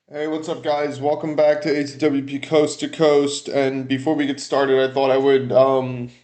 Hey, what's up, guys? Welcome back to ATWP Coast to Coast. And before we get started, I thought I would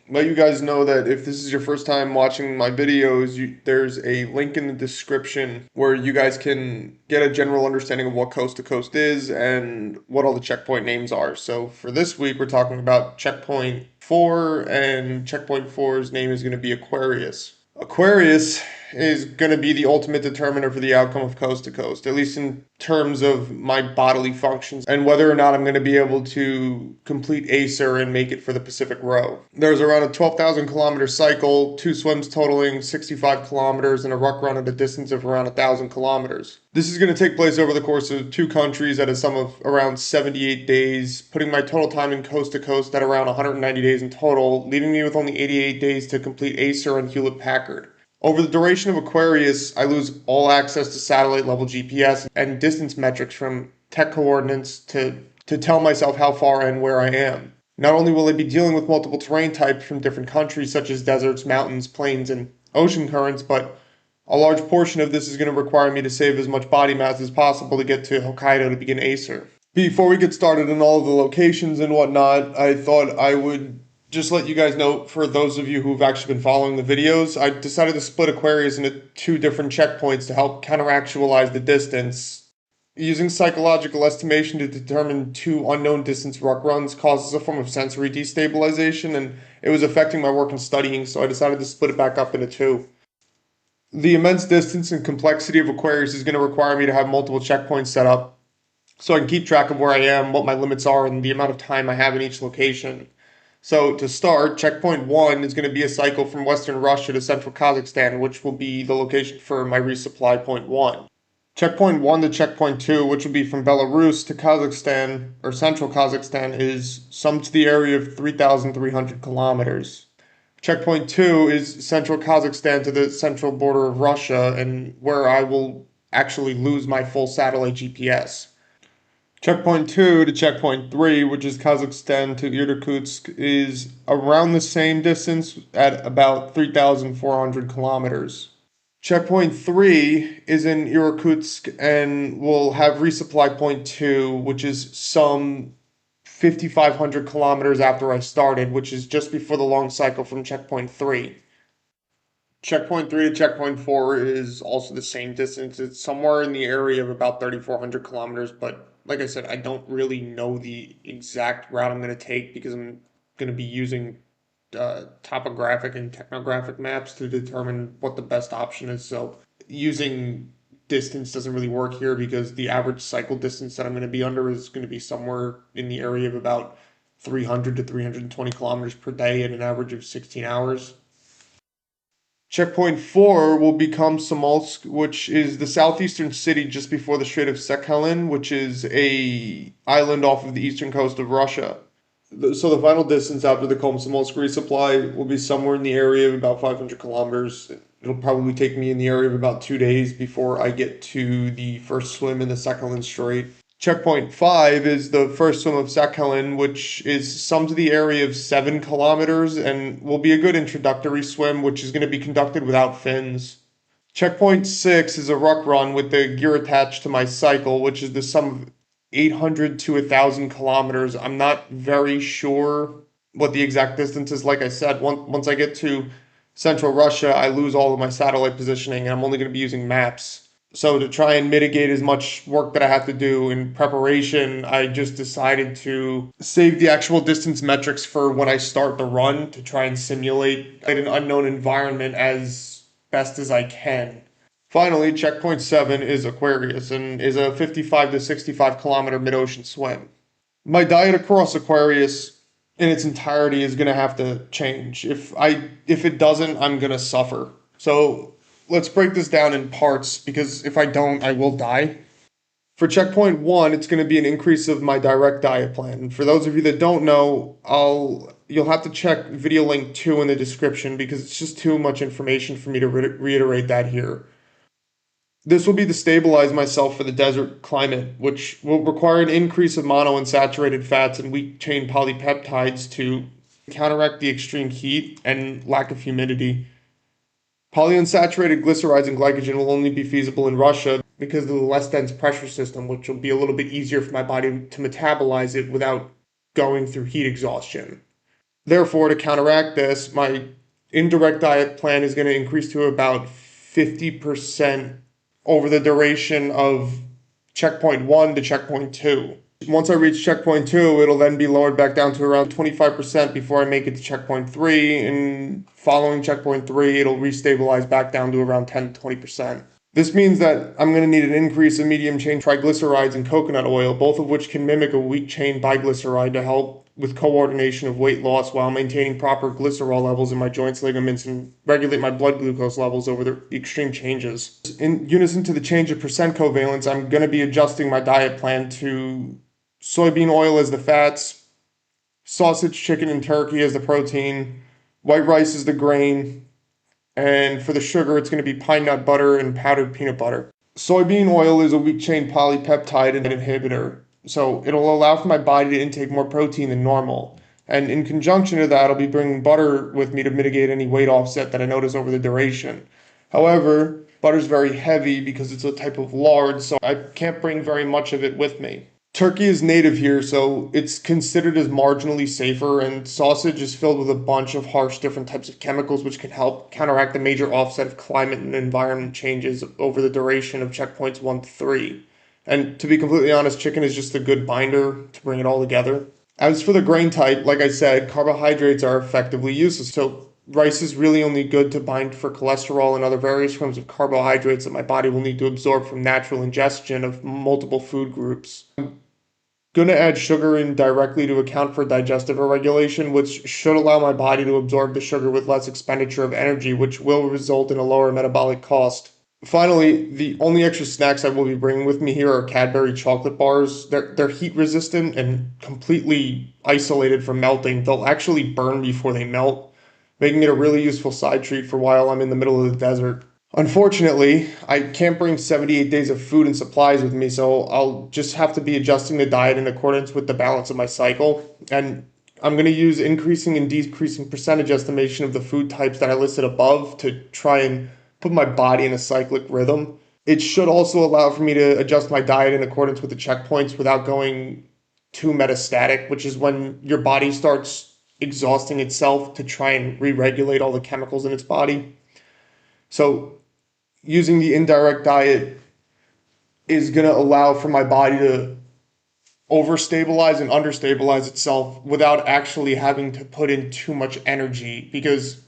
let you guys know that if this is your first time watching my videos, there's a link in the description where you guys can get a general understanding of what Coast to Coast is and what all the checkpoint names are. So for this week, we're talking about Checkpoint 4, and Checkpoint 4's name is going to be Aquarius. Aquarius is going to be the ultimate determiner for the outcome of Coast to Coast, at least in terms of my bodily functions and whether or not I'm going to be able to complete Acer and make it for the Pacific Row. There's around a 12,000 kilometer cycle, two swims totaling 65 kilometers, and a ruck run at a distance of around 1,000 kilometers. This is going to take place over the course of two countries at a sum of around 78 days, putting my total time in Coast to Coast at around 190 days in total, leaving me with only 88 days to complete Acer and Hewlett Packard. Over the duration of Aquarius, I lose all access to satellite level GPS and distance metrics from tech coordinates to tell myself how far and where I am. Not only will I be dealing with multiple terrain types from different countries such as deserts, mountains, plains, and ocean currents, but a large portion of this is going to require me to save as much body mass as possible to get to Hokkaido to begin Acer. Before we get started on all of the locations and whatnot, I thought I would just let you guys know, for those of you who've actually been following the videos, I decided to split Aquarius into two different checkpoints to help counteractualize the distance. Using psychological estimation to determine two unknown distance ruck runs causes a form of sensory destabilization, and it was affecting my work and studying, so I decided to split it back up into two. The immense distance and complexity of Aquarius is going to require me to have multiple checkpoints set up so I can keep track of where I am, what my limits are, and the amount of time I have in each location. So to start, checkpoint 1 is going to be a cycle from western Russia to central Kazakhstan, which will be the location for my resupply point 1. Checkpoint 1 to checkpoint 2, which will be from Belarus to Kazakhstan, or central Kazakhstan, is summed to the area of 3,300 kilometers. Checkpoint 2 is central Kazakhstan to the central border of Russia, and where I will actually lose my full satellite GPS. Checkpoint 2 to checkpoint 3, which is Kazakhstan to Irkutsk, is around the same distance at about 3,400 kilometers. Checkpoint 3 is in Irkutsk and will have resupply point 2, which is some 5,500 kilometers after I started, which is just before the long cycle from checkpoint 3. Checkpoint 3 to checkpoint 4 is also the same distance. It's somewhere in the area of about 3,400 kilometers, but like I said, I don't really know the exact route I'm going to take because I'm going to be using topographic and technographic maps to determine what the best option is. So using distance doesn't really work here because the average cycle distance that I'm going to be under is going to be somewhere in the area of about 300 to 320 kilometers per day at an average of 16 hours. Checkpoint 4 will become Samolsk, which is the southeastern city just before the Strait of Sakhalin, which is a island off of the eastern coast of Russia. So the final distance after the Komsomolsk resupply will be somewhere in the area of about 500 kilometers. It'll probably take me in the area of about 2 days before I get to the first swim in the Sakhalin Strait. Checkpoint 5 is the first swim of Sakhalin, which is summed to the area of 7 kilometers and will be a good introductory swim, which is going to be conducted without fins. Checkpoint 6 is a ruck run with the gear attached to my cycle, which is the sum of 800 to 1,000 kilometers. I'm not very sure what the exact distance is. Like I said, once I get to central Russia, I lose all of my satellite positioning, and I'm only going to be using maps. So to try and mitigate as much work that I have to do in preparation, I just decided to save the actual distance metrics for when I start the run to try and simulate an unknown environment as best as I can. Finally, checkpoint 7 is Aquarius and is a 55 to 65 kilometer mid-ocean swim. My diet across Aquarius in its entirety is going to have to change. If it doesn't, I'm going to suffer. So let's break this down in parts because if I don't, I will die. For checkpoint 1, it's going to be an increase of my direct diet plan. For those of you that don't know, you'll have to check video link 2 in the description because it's just too much information for me to reiterate that here. This will be to stabilize myself for the desert climate, which will require an increase of monounsaturated fats and weak chain polypeptides to counteract the extreme heat and lack of humidity. Polyunsaturated glycerides and glycogen will only be feasible in Russia because of the less dense pressure system, which will be a little bit easier for my body to metabolize it without going through heat exhaustion. Therefore, to counteract this, my indirect diet plan is going to increase to about 50% over the duration of checkpoint 1 to checkpoint 2. Once I reach checkpoint 2, it'll then be lowered back down to around 25% before I make it to checkpoint 3. And following checkpoint 3, it'll restabilize back down to around 10 to 20%. This means that I'm going to need an increase in medium chain triglycerides and coconut oil, both of which can mimic a weak chain biglyceride to help with coordination of weight loss while maintaining proper glycerol levels in my joints, ligaments, and regulate my blood glucose levels over the extreme changes. In unison to the change of percent covalence, I'm going to be adjusting my diet plan to soybean oil as the fats, sausage, chicken, and turkey as the protein, white rice as the grain, and for the sugar, it's going to be pine nut butter and powdered peanut butter. Soybean oil is a weak chain polypeptide inhibitor, so it'll allow for my body to intake more protein than normal. And in conjunction to that, I'll be bringing butter with me to mitigate any weight offset that I notice over the duration. However, butter's very heavy because it's a type of lard, so I can't bring very much of it with me. Turkey is native here, so it's considered as marginally safer, and sausage is filled with a bunch of harsh different types of chemicals which can help counteract the major offset of climate and environment changes over the duration of checkpoints 1 to 3. And to be completely honest, chicken is just a good binder to bring it all together. As for the grain type, like I said, carbohydrates are effectively useless, so rice is really only good to bind for cholesterol and other various forms of carbohydrates that my body will need to absorb from natural ingestion of multiple food groups. Going to add sugar in directly to account for digestive irregulation, which should allow my body to absorb the sugar with less expenditure of energy, which will result in a lower metabolic cost. Finally, the only extra snacks I will be bringing with me here are Cadbury chocolate bars. They're heat resistant and completely isolated from melting. They'll actually burn before they melt, making it a really useful side treat for while I'm in the middle of the desert. Unfortunately, I can't bring 78 days of food and supplies with me, so I'll just have to be adjusting the diet in accordance with the balance of my cycle. And I'm going to use increasing and decreasing percentage estimation of the food types that I listed above to try and put my body in a cyclic rhythm. It should also allow for me to adjust my diet in accordance with the checkpoints without going too metastatic, which is when your body starts exhausting itself to try and re-regulate all the chemicals in its body. So using the indirect diet is going to allow for my body to overstabilize and understabilize itself without actually having to put in too much energy, because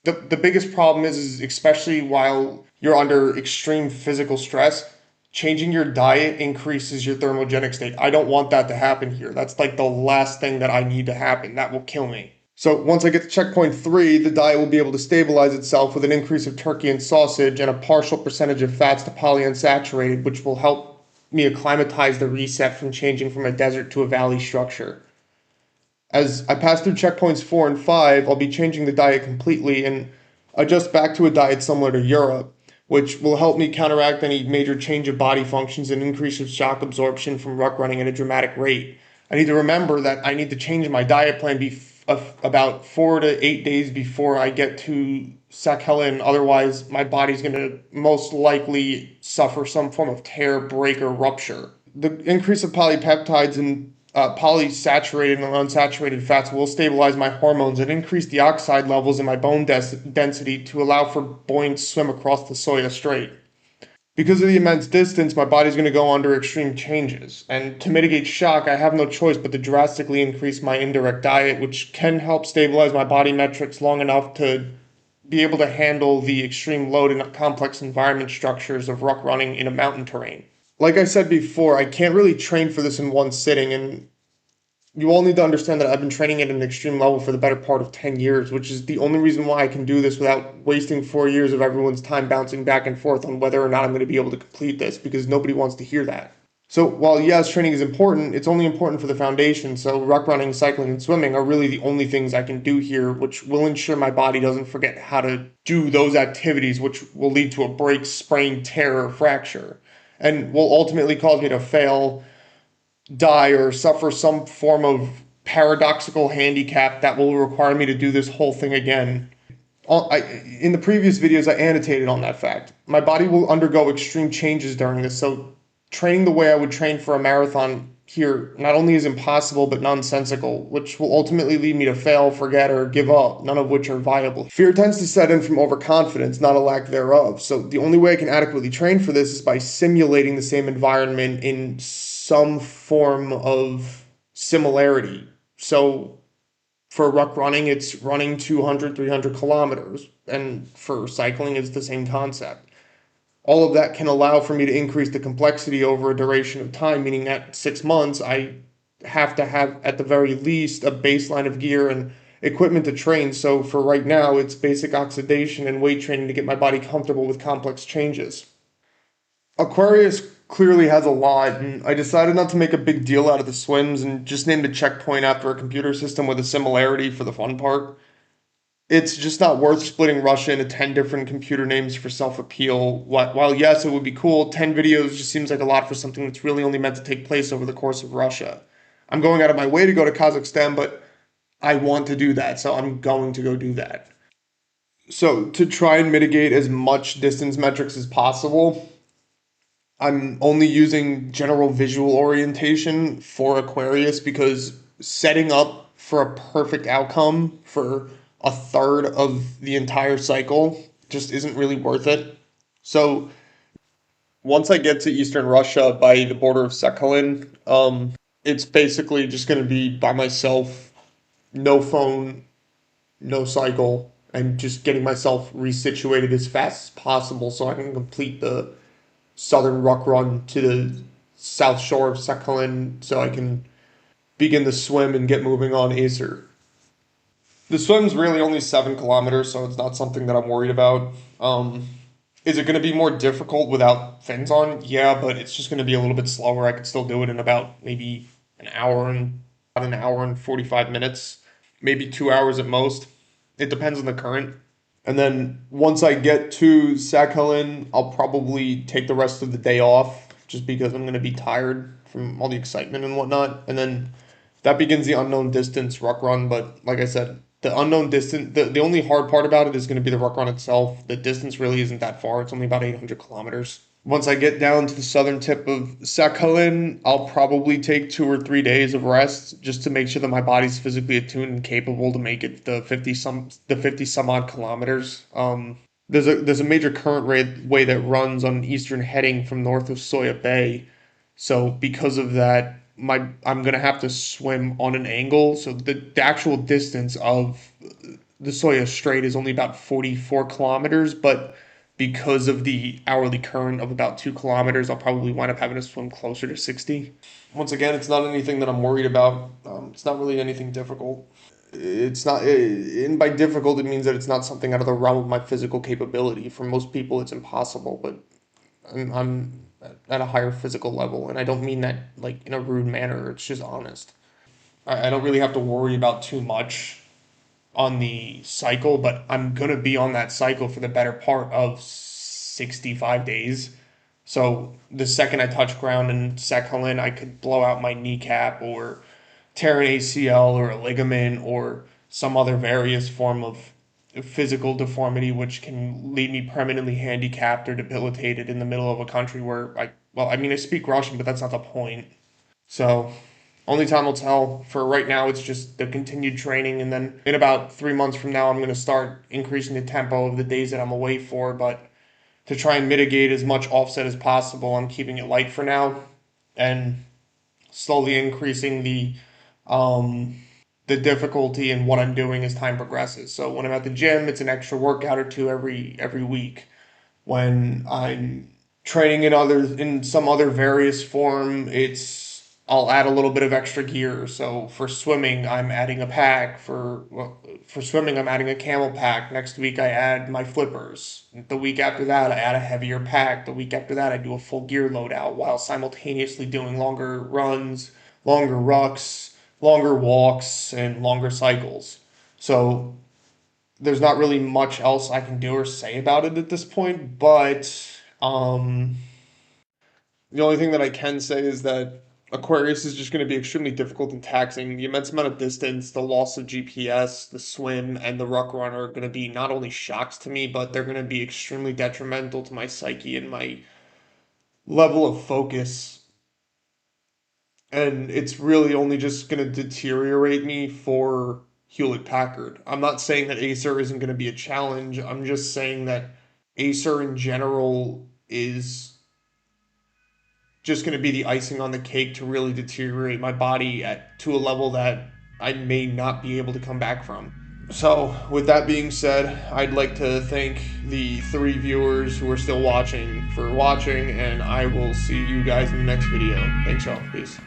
the biggest problem is especially while you're under extreme physical stress, changing your diet increases your thermogenic state. I don't want that to happen here. That's like the last thing that I need to happen. That will kill me. So once I get to checkpoint 3, the diet will be able to stabilize itself with an increase of turkey and sausage and a partial percentage of fats to polyunsaturated, which will help me acclimatize the reset from changing from a desert to a valley structure. As I pass through checkpoints 4 and 5, I'll be changing the diet completely and adjust back to a diet similar to Europe, which will help me counteract any major change of body functions and increase of shock absorption from ruck running at a dramatic rate. I need to remember that I need to change my diet plan about 4 to 8 days before I get to Sakhalin. Otherwise, my body's going to most likely suffer some form of tear, break, or rupture. The increase of polypeptides and polysaturated and unsaturated fats will stabilize my hormones and increase the oxide levels in my bone density to allow for buoyant swim across the Soya Strait. Because of the immense distance, my body's going to go under extreme changes. And to mitigate shock, I have no choice but to drastically increase my indirect diet, which can help stabilize my body metrics long enough to be able to handle the extreme load and complex environment structures of ruck running in a mountain terrain. Like I said before, I can't really train for this in one sitting, and you all need to understand that I've been training at an extreme level for the better part of 10 years, which is the only reason why I can do this without wasting 4 years of everyone's time bouncing back and forth on whether or not I'm going to be able to complete this, because nobody wants to hear that. So while yes, training is important, it's only important for the foundation, so ruck running, cycling, and swimming are really the only things I can do here, which will ensure my body doesn't forget how to do those activities, which will lead to a break, sprain, tear, or fracture, and will ultimately cause me to fail, die, or suffer some form of paradoxical handicap that will require me to do this whole thing again. In the previous videos, I annotated on that fact. My body will undergo extreme changes during this, so training the way I would train for a marathon here not only is impossible but nonsensical, which will ultimately lead me to fail, forget, or give up, none of which are viable. Fear tends to set in from overconfidence, not a lack thereof. So the only way I can adequately train for this is by simulating the same environment in some form of similarity. So for ruck running, it's running 200, 300 kilometers. And for cycling, it's the same concept. All of that can allow for me to increase the complexity over a duration of time, meaning at 6 months, I have to have, at the very least, a baseline of gear and equipment to train. So for right now, it's basic oxidation and weight training to get my body comfortable with complex changes. Aquarius clearly has a lot, and I decided not to make a big deal out of the swims and just named a checkpoint after a computer system with a similarity for the fun part. It's just not worth splitting Russia into 10 different computer names for self appeal. While, yes, it would be cool, 10 videos just seems like a lot for something that's really only meant to take place over the course of Russia. I'm going out of my way to go to Kazakhstan, but I want to do that, so I'm going to go do that. So, to try and mitigate as much distance metrics as possible, I'm only using general visual orientation for Aquarius because setting up for a perfect outcome for a third of the entire cycle just isn't really worth it. So once I get to Eastern Russia by the border of Sakhalin, it's basically just going to be by myself, no phone, no cycle, and just getting myself resituated as fast as possible so I can complete the southern ruck run to the south shore of Sakhalin so I can begin the swim and get moving on Acer. The swim's really only 7 kilometers, so it's not something that I'm worried about. Is it going to be more difficult without fins on? Yeah, but it's just going to be a little bit slower. I could still do it in about maybe an hour and about an hour and 45 minutes, maybe 2 hours at most. It depends on the current. And then once I get to Sakhalin, I'll probably take the rest of the day off just because I'm going to be tired from all the excitement and whatnot. And then that begins the unknown distance ruck run. But like I said, the unknown distance, the only hard part about it is going to be the ruck run itself. The distance really isn't that far, it's only about 800 kilometers. Once I get down to the southern tip of Sakhalin, I'll probably take 2 or 3 days of rest just to make sure that my body's physically attuned and capable to make it the 50 some odd kilometers. There's a major current way that runs on an eastern heading from north of Soya Bay, so because of that, my I'm gonna have to swim on an angle. So the actual distance of the Soya Strait is only about 44 kilometers, but because of the hourly current of about 2 kilometers, I'll probably wind up having to swim closer to 60. Once again, it's not anything that I'm worried about. It's not really anything difficult. It's not, and by difficult, it means that it's not something out of the realm of my physical capability. For most people, it's impossible, but I'm at a higher physical level, and I don't mean that like in a rude manner. It's just honest. I don't really have to worry about too much on the cycle, but I'm gonna be on that cycle for the better part of 65 days. So the second I touch ground in Sakhalin, I could blow out my kneecap or tear an ACL or a ligament or some other various form of physical deformity which can leave me permanently handicapped or debilitated in the middle of a country where I mean I speak Russian, but that's not the point. So only time will tell. For right now, it's just the continued training, and then in about 3 months from now, I'm going to start increasing the tempo of the days that I'm away for. But to try and mitigate as much offset as possible, I'm keeping it light for now, and slowly increasing um, the difficulty in what I'm doing as time progresses. So when I'm at the gym, it's an extra workout or two every week. When I'm training in some other various form, I'll add a little bit of extra gear. So for swimming, I'm adding a pack. For swimming, I'm adding a camel pack. Next week, I add my flippers. The week after that, I add a heavier pack. The week after that, I do a full gear loadout while simultaneously doing longer runs, longer rucks, longer walks, and longer cycles. So there's not really much else I can do or say about it at this point, but the only thing that I can say is that Aquarius is just going to be extremely difficult and taxing. The immense amount of distance, the loss of GPS, the swim, and the ruck run are going to be not only shocks to me, but they're going to be extremely detrimental to my psyche and my level of focus. And it's really only just going to deteriorate me for Hewlett Packard. I'm not saying that Acer isn't going to be a challenge. I'm just saying that Acer in general is just going to be the icing on the cake to really deteriorate my body to a level that I may not be able to come back from. So, with that being said, I'd like to thank the 3 viewers who are still watching for watching, and I will see you guys in the next video. Thanks, y'all. Peace.